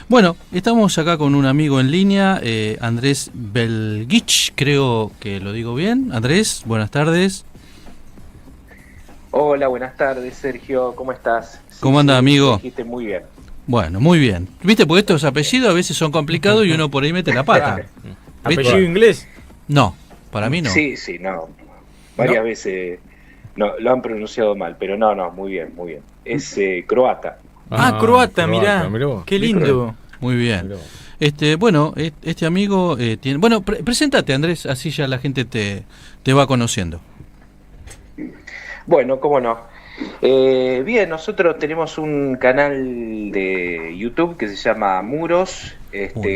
Bueno, estamos acá con un amigo en línea, Andrés Belgich, creo que lo digo bien. Andrés, buenas tardes. Hola, buenas tardes, Sergio, ¿cómo estás? Sí, ¿Cómo anda, sí, lo amigo? dijiste muy bien. Bueno, muy bien. Viste, porque estos Bien. apellidos a veces son complicados y uno por ahí mete la pata. ¿Apellido ¿Viste? inglés? No, para mí no. Sí, sí, no. ¿No? Varias veces no, lo han pronunciado mal, pero no, no, muy bien, muy bien. Es croata. Ah, croata, mirá. Qué ¿Viste? lindo. Muy bien. Mirá vos. Bueno, este amigo tiene... Bueno, preséntate, Andrés, así ya la gente te va conociendo. Bueno, cómo no. Bien, nosotros tenemos un canal de YouTube que se llama Muros. Muros.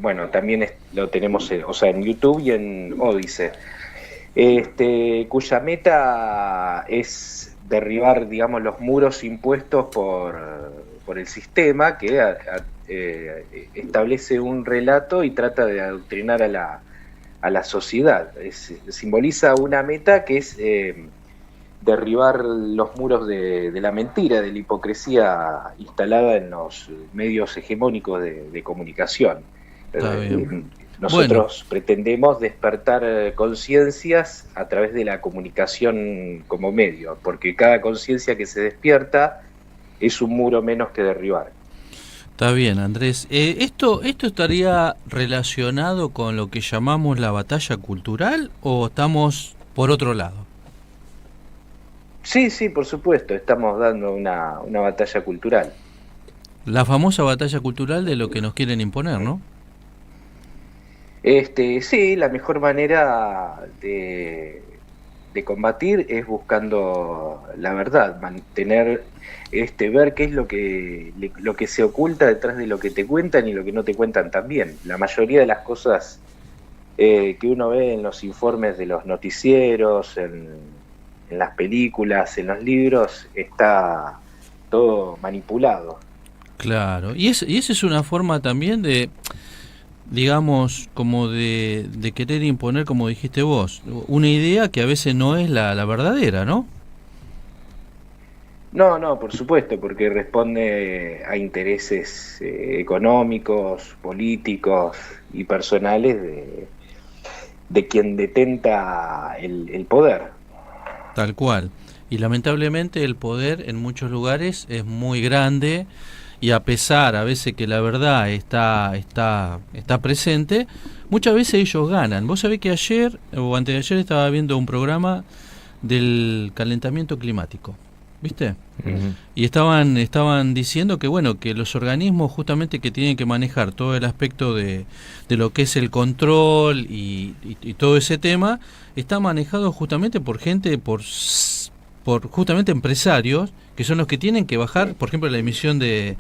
Bueno, también lo tenemos, o sea, en YouTube y en Odise. Cuya meta es derribar, digamos, los muros impuestos por el sistema que establece un relato y trata de adoctrinar a la sociedad. Simboliza una meta que es derribar los muros de la mentira, de la hipocresía instalada en los medios hegemónicos de comunicación. Está bien. Bueno, Nosotros pretendemos despertar conciencias a través de la comunicación como medio, porque cada conciencia que se despierta es un muro menos que derribar. está bien, Andrés. ¿Esto estaría relacionado con lo que llamamos la batalla cultural o estamos por otro lado? Sí, sí, por supuesto, estamos dando una batalla cultural. La famosa batalla cultural de lo que nos quieren imponer, ¿no? Sí, la mejor manera de combatir es buscando la verdad, mantener, ver qué es lo que se oculta detrás de lo que te cuentan y lo que no te cuentan también. La mayoría de las cosas que uno ve en los informes de los noticieros, en las películas, en los libros, está todo manipulado. Claro. Y esa es una forma también de, digamos, como de querer imponer, como dijiste vos, una idea que a veces no es la verdadera, ¿no? No, no, por supuesto, porque responde a intereses económicos, políticos y personales de quien detenta el poder. Tal cual. Y lamentablemente el poder en muchos lugares es muy grande y a pesar a veces que la verdad está presente, muchas veces ellos ganan. Vos sabés que ayer o antes de ayer estaba viendo un programa del calentamiento climático, ¿viste? Ujú. Y estaban diciendo que bueno, que los organismos justamente que tienen que manejar todo el aspecto de lo que es el control y todo ese tema, está manejado justamente por gente, por justamente empresarios, que son los que tienen que bajar, por ejemplo, la emisión de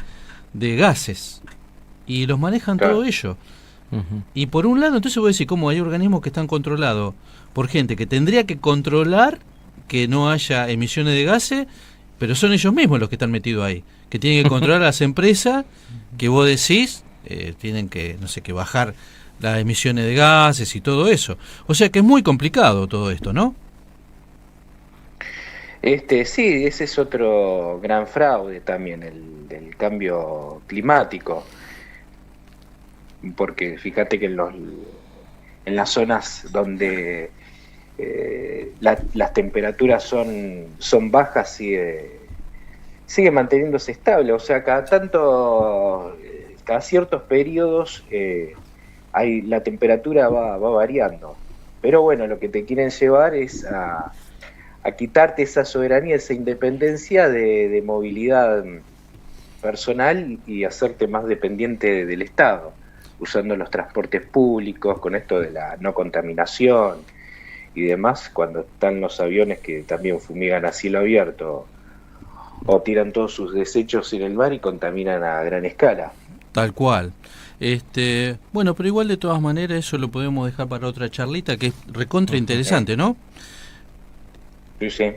gases. Y los manejan todo Claro. ello. Ujú. Y por un lado, entonces voy a decir, ¿cómo hay organismos que están controlados por gente que tendría que controlar que no haya emisiones de gases, pero son ellos mismos los que están metidos ahí, que tienen que controlar a las empresas que vos decís tienen que, no sé, que bajar las emisiones de gases y todo eso. O sea que es muy complicado todo esto, ¿no? Sí, ese es otro gran fraude también, el del cambio climático, porque fíjate que en las zonas donde las temperaturas son bajas sigue manteniéndose estable, o sea, cada ciertos periodos la temperatura va variando. Pero bueno, lo que te quieren llevar es a quitarte esa soberanía, esa independencia de movilidad personal y hacerte más dependiente del Estado, usando los transportes públicos, con esto de la no contaminación y demás, cuando están los aviones que también fumigan a cielo abierto o tiran todos sus desechos en el mar y contaminan a gran escala. Tal cual. Bueno, pero igual de todas maneras eso lo podemos dejar para otra charlita que es recontra ¿Eh? interesante, ¿no? Sí, sí.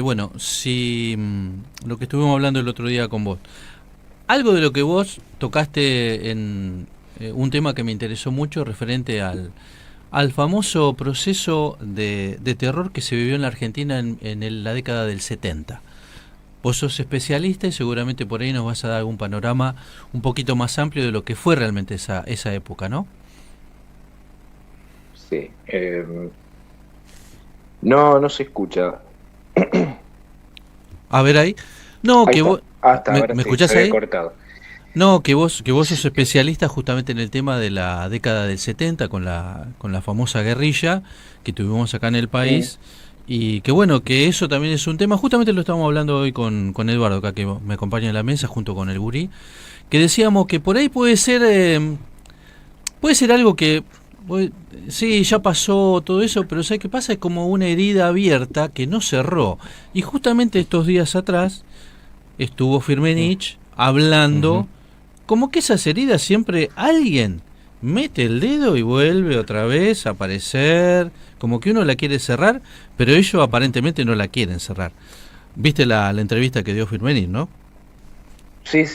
Bueno, si lo que estuvimos hablando el otro día con vos, algo de lo que vos tocaste en un tema que me interesó mucho referente al famoso proceso de terror que se vivió en la Argentina en la década del 70. Vos sos especialista y seguramente por ahí nos vas a dar algún panorama un poquito más amplio de lo que fue realmente esa época, ¿no? Sí. No se escucha. A ver ahí. No, Ahí que está. vos... Hasta ¿Me ahora sí, escuchás se había ahí? cortado. No, que vos sos especialista justamente en el tema de la década del 70 con la famosa guerrilla que tuvimos acá en el país. Y que bueno, que eso también es un tema, justamente lo estamos hablando hoy con Eduardo, acá que me acompaña en la mesa junto con el gurí, que decíamos que por ahí puede ser algo que, sí, ya pasó todo eso, pero ¿sabes qué pasa? Es como una herida abierta que no cerró. Y justamente estos días atrás estuvo Firmenich hablando, como que esas heridas siempre alguien mete el dedo y vuelve otra vez a aparecer, como que uno la quiere cerrar, pero ellos aparentemente no la quieren cerrar. ¿Viste la entrevista que dio Firmenich, no? Sí.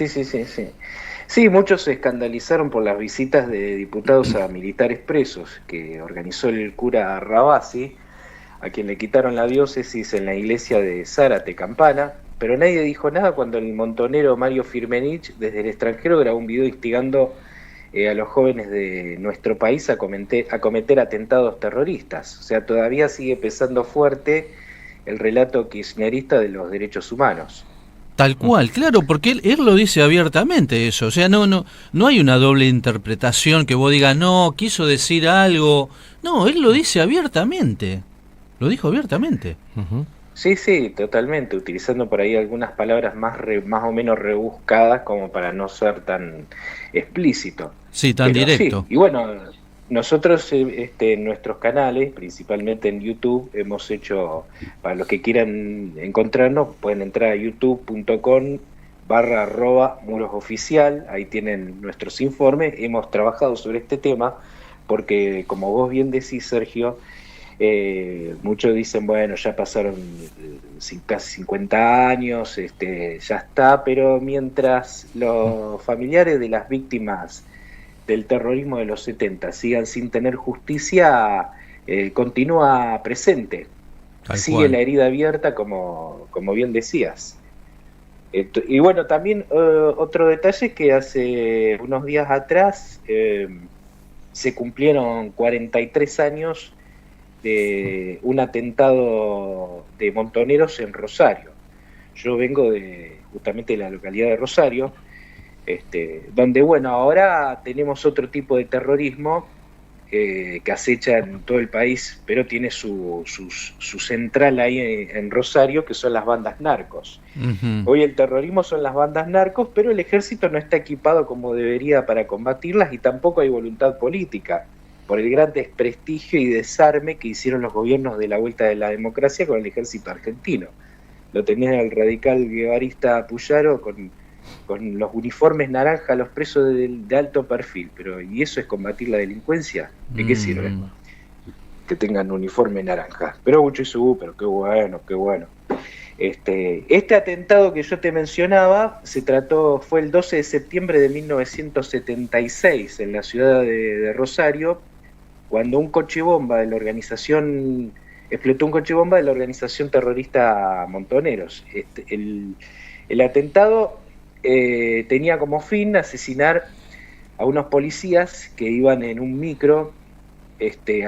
Sí, muchos se escandalizaron por las visitas de diputados a militares presos que organizó el cura Rabasi, a quien le quitaron la diócesis en la iglesia de Zárate, Campana, pero nadie dijo nada cuando el montonero Mario Firmenich desde el extranjero grabó un video instigando a los jóvenes de nuestro país a cometer atentados terroristas. O sea, todavía sigue pesando fuerte el relato kirchnerista de los derechos humanos. Tal cual, claro, porque él lo dice abiertamente eso, o sea, no hay una doble interpretación que vos digas, no, quiso decir algo, no, él lo dice abiertamente, lo dijo abiertamente. Sí, totalmente, utilizando por ahí algunas palabras más o menos rebuscadas como para no ser tan explícito. Sí, tan directo. Sí. Y bueno, nosotros en nuestros canales, principalmente en YouTube, hemos hecho, para los que quieran encontrarnos, pueden entrar a youtube.com/murosoficial, ahí tienen nuestros informes, hemos trabajado sobre este tema, porque como vos bien decís, Sergio, muchos dicen, bueno, ya pasaron casi 50 años, ya está, pero mientras los familiares de las víctimas del terrorismo de los 70 sigan sin tener justicia, continúa presente, sigue la herida abierta como bien decías. Y bueno, también otro detalle es que hace unos días atrás se cumplieron 43 años de un atentado de montoneros en Rosario. Yo vengo justamente de la localidad de Rosario, donde bueno, ahora tenemos otro tipo de terrorismo que acecha en todo el país, pero tiene su central ahí en Rosario, que son las bandas narcos. Hoy el terrorismo son las bandas narcos, pero el ejército no está equipado como debería para combatirlas y tampoco hay voluntad política, por el gran desprestigio y desarme que hicieron los gobiernos de la vuelta de la democracia con el ejército argentino. Lo tenía el radical guevarista Puyaro con los uniformes naranja, los presos de alto perfil, pero ¿y eso es combatir la delincuencia? ¿De qué sirve? Que tengan uniforme naranja. Pero pero qué bueno. Este atentado que yo te mencionaba fue el 12 de septiembre de 1976 en la ciudad de Rosario, cuando explotó un coche bomba de la organización terrorista Montoneros. El atentado tenía como fin asesinar a unos policías que iban en un micro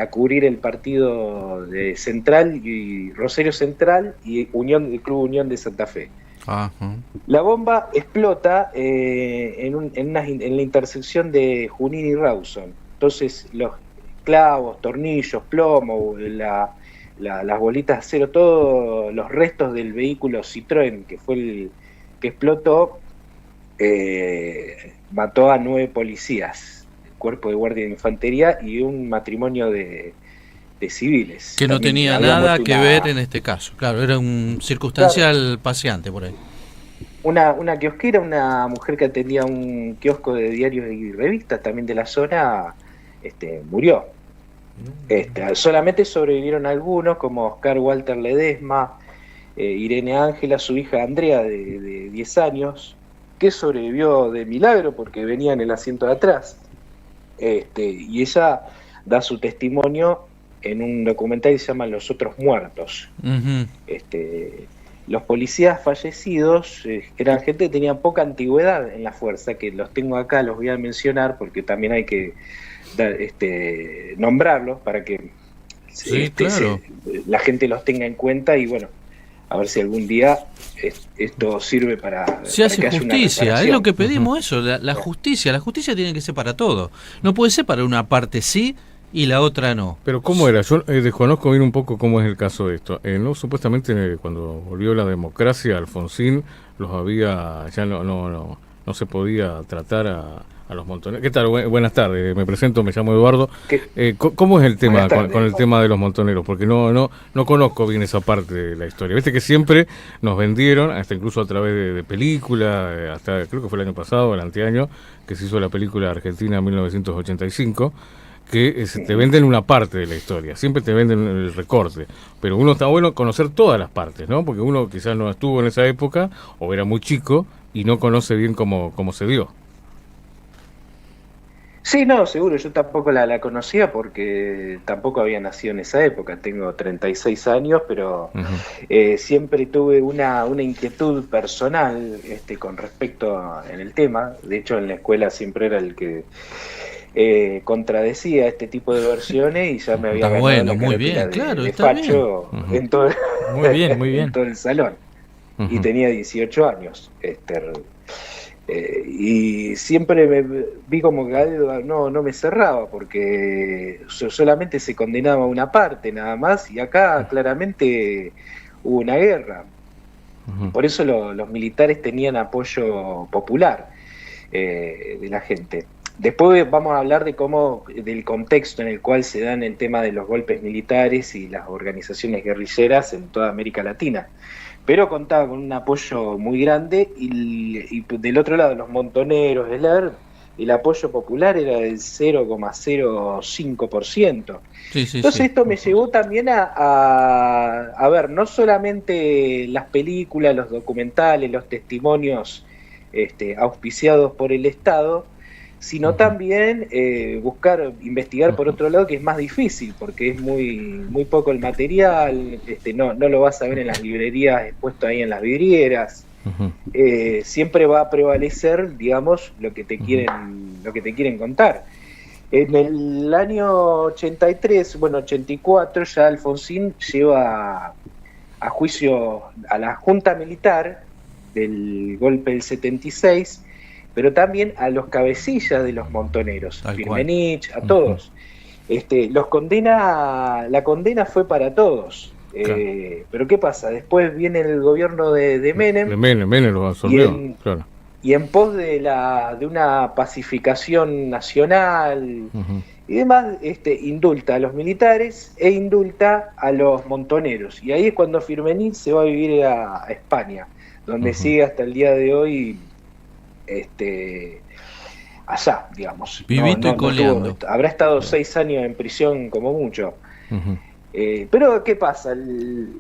a cubrir el partido de Central y Rosario Central y el Club Unión de Santa Fe. La bomba explota en la intersección de Junín y Rawson. Entonces los clavos, tornillos, plomo, las bolitas de acero, todos los restos del vehículo Citroën que fue el que explotó, mató a 9 policías, el cuerpo de guardia de infantería y un matrimonio de civiles. Que no tenía nada que ver en este caso, claro, era un circunstancial paseante por ahí. Una kiosquera, una mujer que atendía un kiosco de diarios y revistas también de la zona, murió. Solamente sobrevivieron algunos, como Oscar Walter Ledesma, Irene Ángela, su hija Andrea de 10 años, que sobrevivió de milagro porque venía en el asiento de atrás. Y ella da su testimonio en un documental que se llama Los Otros Muertos. los policías fallecidos eran gente que tenía poca antigüedad en la fuerza, que los tengo acá, los voy a mencionar porque también hay que nombrarlos para que claro, la gente los tenga en cuenta y bueno, a ver si algún día esto sirve para se hace que haya una justicia, es reparación. lo que pedimos eso, la justicia tiene que ser para todo, no puede ser para una parte sí y la otra no. Pero ¿cómo era? Yo desconozco bien un poco cómo es el caso de esto. No, supuestamente cuando volvió la democracia, Alfonsín los había, ya no se podía tratar a los montoneros. ¿Qué tal? Buenas tardes, me presento, me llamo Eduardo. ¿Cómo es el tema con el tema de los montoneros? Porque no conozco bien esa parte de la historia. Viste que siempre nos vendieron, hasta incluso a través de películas, hasta creo que fue el año pasado, el anteaño, que se hizo la película Argentina 1985, que te venden una parte de la historia, siempre te venden el recorte, pero uno está bueno conocer todas las partes, ¿no? Porque uno quizás no estuvo en esa época o era muy chico y no conoce bien cómo se dio. Sí, no, seguro, yo tampoco la conocía porque tampoco había nacido en esa época, tengo 36 años, pero siempre tuve una inquietud personal con respecto en el tema. De hecho en la escuela siempre era el que contradecía este tipo de versiones y ya me había ganado bueno, la muy bien, de, claro, de está facho bien. en todo, muy bien. en todo el salón. Y tenía 18 años. Y siempre me vi como que algo no me cerraba porque solamente se condenaba una parte nada más y acá claramente hubo una guerra. Por eso los militares tenían apoyo popular de la gente. Después vamos a hablar del contexto en el cual se dan el tema de los golpes militares y las organizaciones guerrilleras en toda América Latina. Pero contaba con un apoyo muy grande y del otro lado los montoneros, el apoyo popular era del 0,05%. Entonces esto me llevó también a ver no solamente las películas, los documentales, los testimonios auspiciados por el Estado, sino también investigar por otro lado, que es más difícil, porque es muy poco el material, no lo vas a ver en las librerías expuesto ahí en las vidrieras. Siempre va a prevalecer, digamos, lo que te quieren contar. En el año 84, ya Alfonsín lleva a juicio a la Junta Militar del golpe del 76, pero también a los cabecillas de los montoneros, Firmenich, a todos. La condena fue para todos. Claro. Pero ¿qué pasa? Después viene el gobierno de Menem. Menem lo absorbió, claro. Y en pos de una pacificación nacional y demás, indulta a los militares e indulta a los montoneros. Y ahí es cuando Firmenich se va a vivir a España, donde sigue hasta el día de hoy allá, digamos. Vivito y coleando. Habrá estado 6 años en prisión como mucho. Pero ¿qué pasa?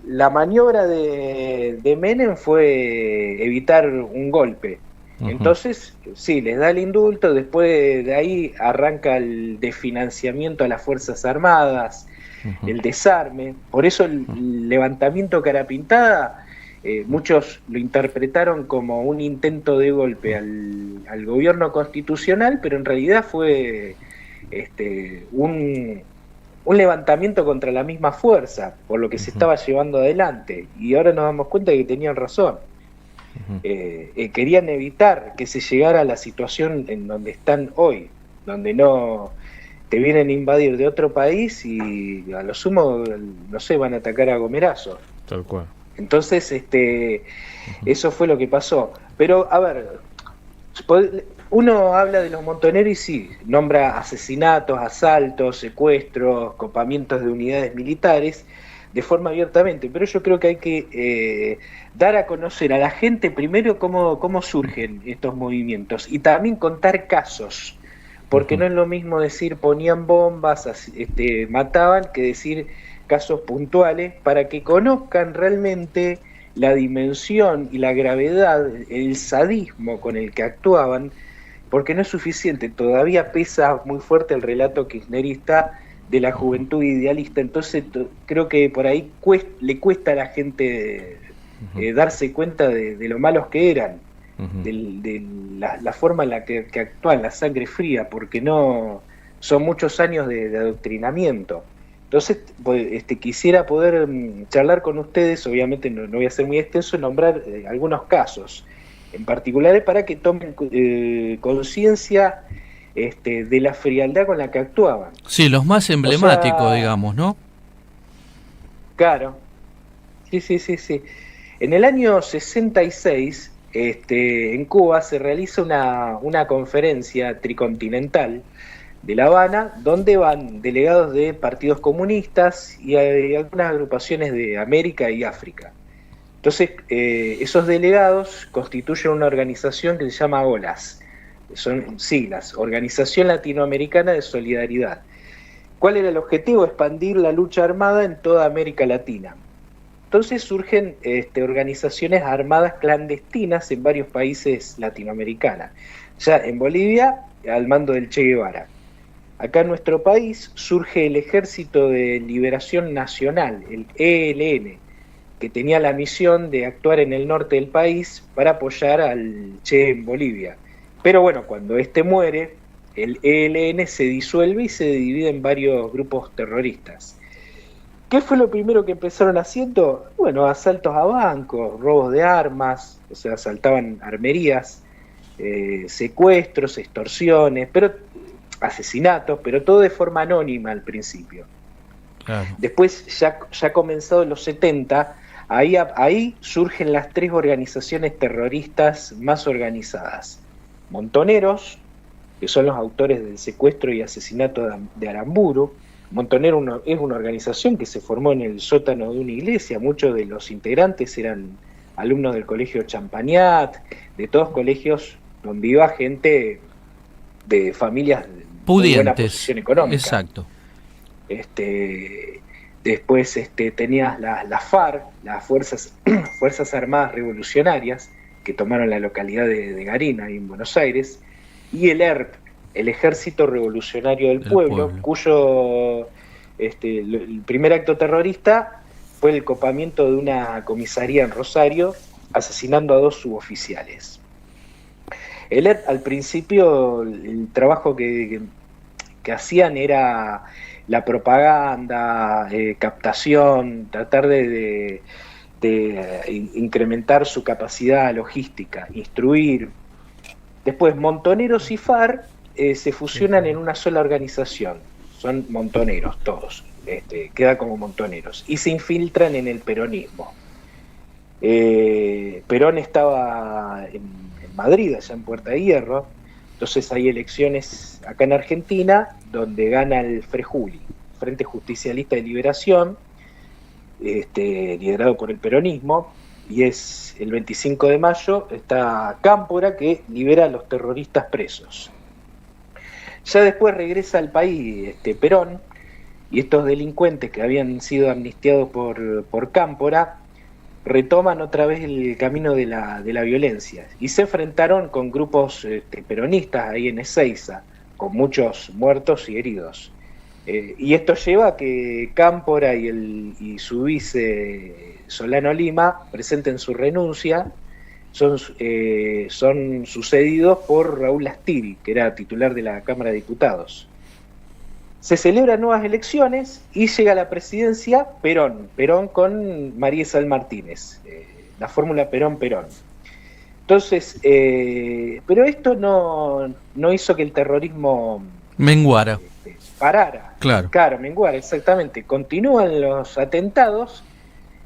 La maniobra de Menem fue evitar un golpe. Entonces, sí, les da el indulto, después de ahí arranca el desfinanciamiento a las Fuerzas Armadas, el desarme. Por eso el levantamiento cara pintada, muchos lo interpretaron como un intento de golpe al gobierno constitucional, pero en realidad fue un levantamiento contra la misma fuerza, por lo que se estaba llevando adelante. Y ahora nos damos cuenta de que tenían razón. Querían evitar que se llegara a la situación en donde están hoy, donde no te vienen a invadir de otro país y a lo sumo, no sé, van a atacar a gomerazos. Tal cual. Entonces, eso fue lo que pasó. Pero, a ver, uno habla de los montoneros y sí, nombra asesinatos, asaltos, secuestros, copamientos de unidades militares de forma abiertamente, pero yo creo que hay que dar a conocer a la gente primero cómo surgen estos movimientos y también contar casos, porque no es lo mismo decir ponían bombas, mataban, que decir casos puntuales, para que conozcan realmente la dimensión y la gravedad, el sadismo con el que actuaban, porque no es suficiente, todavía pesa muy fuerte el relato kirchnerista de la juventud idealista. Entonces creo que por ahí le cuesta a la gente darse cuenta de lo malos que eran, de la forma en la que actúan, la sangre fría, porque no son muchos años de adoctrinamiento. Entonces, quisiera poder charlar con ustedes, obviamente no voy a ser muy extenso, nombrar algunos casos en particulares para que tomen conciencia de la frialdad con la que actuaban. Sí, los más emblemáticos, digamos, ¿no? Claro. Sí. En el año 66, en Cuba se realiza una conferencia tricontinental de La Habana, donde van delegados de partidos comunistas y algunas agrupaciones de América y África. Entonces, esos delegados constituyen una organización que se llama OLAS, son siglas, Organización Latinoamericana de Solidaridad. ¿Cuál era el objetivo? Expandir la lucha armada en toda América Latina. Entonces surgen organizaciones armadas clandestinas en varios países latinoamericanos. Ya en Bolivia, al mando del Che Guevara. Acá en nuestro país surge el Ejército de Liberación Nacional, el ELN, que tenía la misión de actuar en el norte del país para apoyar al Che en Bolivia. Pero bueno, cuando muere, el ELN se disuelve y se divide en varios grupos terroristas. ¿Qué fue lo primero que empezaron haciendo? Bueno, asaltos a bancos, robos de armas, o sea, asaltaban armerías, secuestros, extorsiones, asesinatos, pero todo de forma anónima al principio. Claro. Después, ya comenzado en los 70, ahí surgen las 3 organizaciones terroristas más organizadas. Montoneros, que son los autores del secuestro y asesinato de Aramburu. Montonero es una organización que se formó en el sótano de una iglesia. Muchos de los integrantes eran alumnos del colegio Champagnat, de todos colegios donde iba gente de familias pudientes, de buena posición económica. Exacto. Después tenías las FARC, las Fuerzas Armadas Revolucionarias, que tomaron la localidad de Garina, ahí en Buenos Aires, y el ERP, el Ejército Revolucionario del Pueblo, cuyo el primer acto terrorista fue el copamiento de una comisaría en Rosario, asesinando a 2 suboficiales. El ERP, al principio, el trabajo que hacían era la propaganda, captación, tratar de incrementar su capacidad logística, instruir. Después, Montoneros y FARC se fusionan en una sola organización, son montoneros todos, queda como montoneros, y se infiltran en el peronismo. Perón estaba en Madrid, allá en Puerta de Hierro, entonces hay elecciones acá en Argentina, donde gana el FREJULI, Frente Justicialista de Liberación, liderado por el peronismo, y es el 25 de mayo, está Cámpora, que libera a los terroristas presos. Ya después regresa al país Perón, y estos delincuentes que habían sido amnistiados por Cámpora retoman otra vez el camino de la violencia, y se enfrentaron con grupos peronistas ahí en Ezeiza, con muchos muertos y heridos. Y esto lleva a que Cámpora y su vice Solano Lima presenten su renuncia. Son sucedidos por Raúl Lastiri, que era titular de la Cámara de Diputados. Se celebran nuevas elecciones y llega a la presidencia Perón con María Isabel Martínez, la fórmula Perón-Perón. Entonces, pero esto no hizo que el terrorismo menguara. Parara. Claro, menguara, exactamente. Continúan los atentados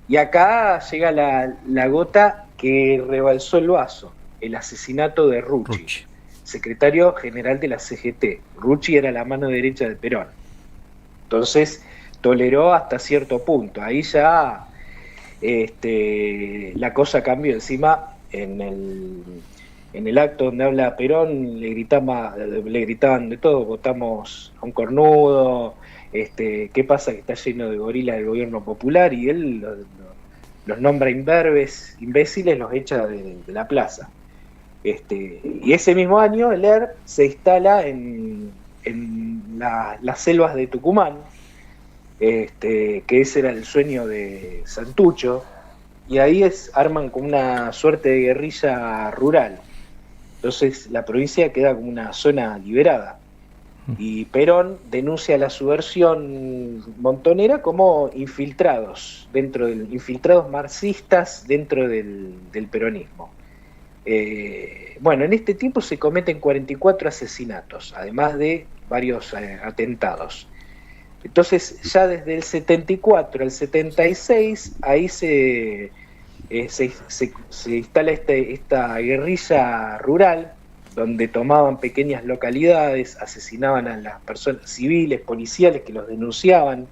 y acá llega la gota que rebalsó el vaso, el asesinato de Rucci, secretario general de la CGT. Rucci era la mano derecha de Perón. Entonces, toleró hasta cierto punto. Ahí ya la cosa cambió. Encima, en el acto donde habla Perón, le gritaban de todo: votamos a un cornudo, ¿qué pasa que está lleno de gorilas del gobierno popular? Y él los nombra imbéciles, los echa de la plaza. Y ese mismo año el ERP se instala en las selvas de Tucumán, que ese era el sueño de Santucho, y ahí arman como una suerte de guerrilla rural. Entonces la provincia queda como una zona liberada. Y Perón denuncia la subversión montonera como infiltrados marxistas dentro del peronismo. Bueno, en este tiempo se cometen 44 asesinatos, además de varios atentados. Entonces, ya desde el 74 al 76, ahí se instala esta guerrilla rural, donde tomaban pequeñas localidades, asesinaban a las personas civiles, policiales que los denunciaban.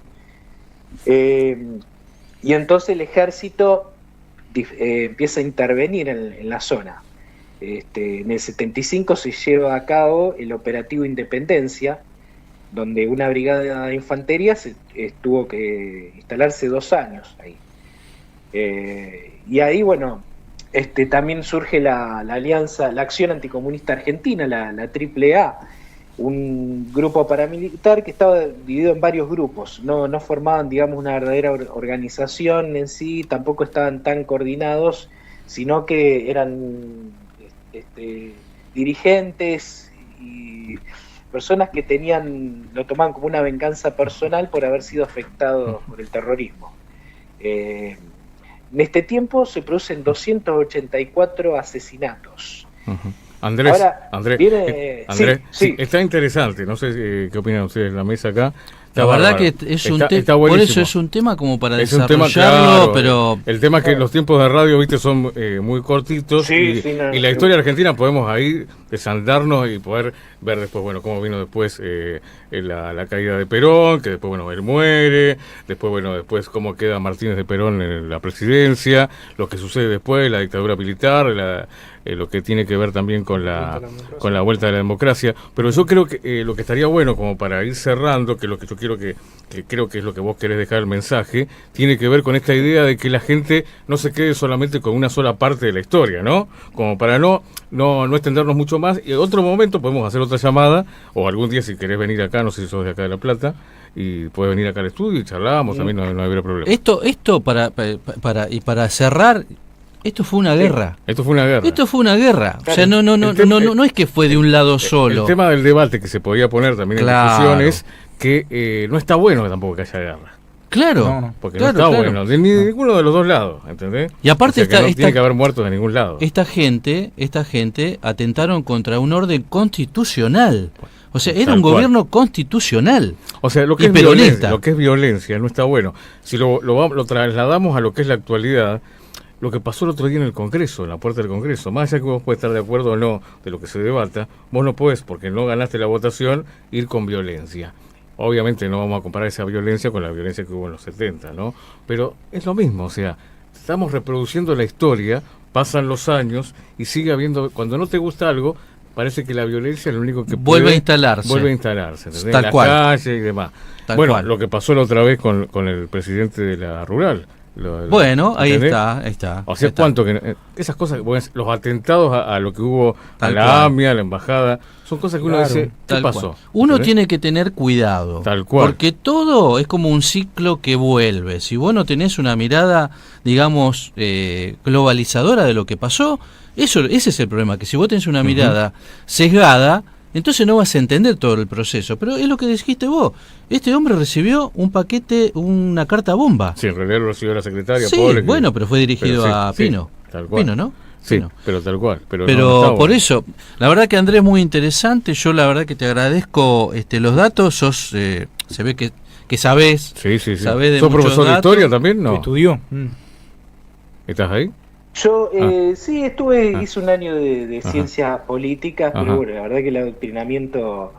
Y entonces el ejército empieza a intervenir en la zona. En el 75 se lleva a cabo el operativo Independencia, donde una brigada de infantería tuvo que instalarse 2 años ahí. Y ahí, bueno, también surge la alianza, la Acción Anticomunista Argentina, la AAA, un grupo paramilitar que estaba dividido en varios grupos, no formaban, digamos, una verdadera organización en sí, tampoco estaban tan coordinados, sino que eran dirigentes y personas que lo tomaban como una venganza personal por haber sido afectados por el terrorismo. En este tiempo se producen 284 asesinatos. Andrés, Ahora, Andrés, sí, está interesante, no sé qué opinan ustedes en la mesa acá. La verdad que es un tema, por eso es un tema como para desarrollarlo, claro, pero... El tema es que los tiempos de radio, viste, son muy cortitos, y la historia argentina podemos ahí desandarnos y poder ver después, bueno, cómo vino después la caída de Perón, que después, bueno, él muere, después cómo queda Martínez de Perón en la presidencia, lo que sucede después, la dictadura militar, lo que tiene que ver también con la vuelta de la democracia. Pero yo creo que lo que estaría bueno, como para ir cerrando, que lo que yo quiero que creo que es lo que vos querés dejar el mensaje, tiene que ver con esta idea de que la gente no se quede solamente con una sola parte de la historia, ¿no? Como para no extendernos mucho más, y en otro momento podemos hacer otra llamada, o algún día si querés venir acá, no sé si sos de acá de La Plata, y puedes venir acá al estudio y charlamos, también no habrá problema. Esto para cerrar, esto fue una guerra. Esto fue una guerra. O sea, no es que fue de un lado solo. El tema del debate que se podía poner también en discusión es que no está bueno tampoco que haya guerra. Claro. Porque no está bueno, de ninguno de los dos lados, ¿entendés? Y aparte no tiene que haber muertos de ningún lado. Esta gente atentaron contra un orden constitucional. O sea, era un gobierno constitucional. O sea, lo que es violencia no está bueno. Si lo trasladamos a lo que es la actualidad, lo que pasó el otro día en el Congreso, en la puerta del Congreso, más allá que vos puedes estar de acuerdo o no de lo que se debata, vos no podés, porque no ganaste la votación, ir con violencia. Obviamente no vamos a comparar esa violencia con la violencia que hubo en los 70, ¿no? Pero es lo mismo, o sea, estamos reproduciendo la historia, pasan los años y sigue habiendo, cuando no te gusta algo, parece que la violencia es lo único que vuelve a instalarse, ¿entendés? En la calle y demás. Lo que pasó la otra vez con el presidente de la rural. Ahí está. O sea, cuánto que esas cosas, los atentados a lo que hubo a la AMIA, a la embajada, son cosas que uno dice, ¿qué pasó? Uno tiene que tener cuidado, tal cual, porque todo es como un ciclo que vuelve. Si vos no tenés una mirada, digamos, globalizadora de lo que pasó, ese es el problema, que si vos tenés una mirada sesgada, entonces no vas a entender todo el proceso. Pero es lo que dijiste vos. Este hombre recibió un paquete, una carta bomba. Sí, en realidad lo recibió la secretaria. Sí, pero fue dirigido a Pino. Tal cual. Pino, ¿no? Sí, Pino. pero tal cual. Pero no por eso, la verdad que Andrés, muy interesante. Yo la verdad que te agradezco los datos. Se ve que sabés. Sí. Sabés de ¿Sos profesor datos. de historia también? No. ¿Estudió? ¿Estás ahí? Yo sí hice un año de ciencias políticas, pero bueno, la verdad que el adoctrinamiento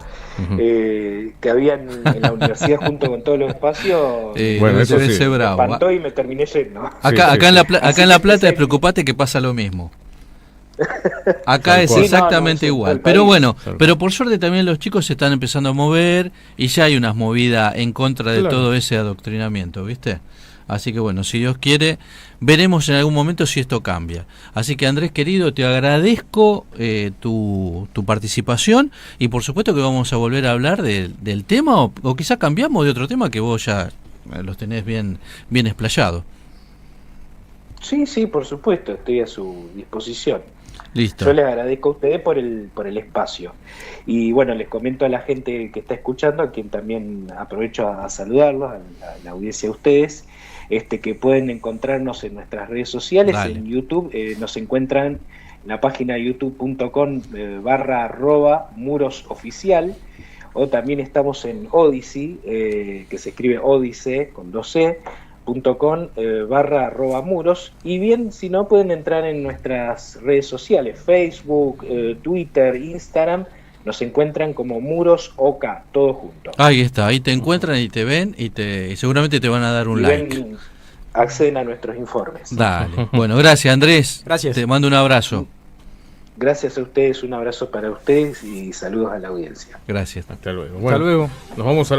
que había en la universidad junto con todos los espacios eso debe ser me bravo. espantó y me terminé yendo. Acá en La Plata despreocupate que pasa lo mismo. Acá es exactamente igual. Pero bueno, pero por suerte también los chicos se están empezando a mover y ya hay unas movidas en contra de todo ese adoctrinamiento, ¿viste? Así que bueno, si Dios quiere, veremos en algún momento si esto cambia. Así que Andrés querido, te agradezco tu participación y por supuesto que vamos a volver a hablar del tema o quizá cambiamos de otro tema que vos ya los tenés bien explayado. Sí, por supuesto, estoy a su disposición. Listo. Yo les agradezco a ustedes por el espacio. Y bueno, les comento a la gente que está escuchando, a quien también aprovecho a saludarlos, a la audiencia de ustedes, que pueden encontrarnos en nuestras redes sociales. Dale. En YouTube nos encuentran en la página youtube.com /murosoficial, o también estamos en Odyssey, que se escribe Odyssey con 2C, .com /muros, y bien, si no, pueden entrar en nuestras redes sociales, Facebook, Twitter, Instagram, nos encuentran como Muros OK, todo junto. Ahí está, ahí te encuentran y te ven y seguramente te van a dar un like. Acceden a nuestros informes. Dale. Bueno, gracias Andrés. Gracias. Te mando un abrazo. Gracias a ustedes, un abrazo para ustedes y saludos a la audiencia. Gracias. Hasta luego. Bueno, Hasta luego. Nos vamos a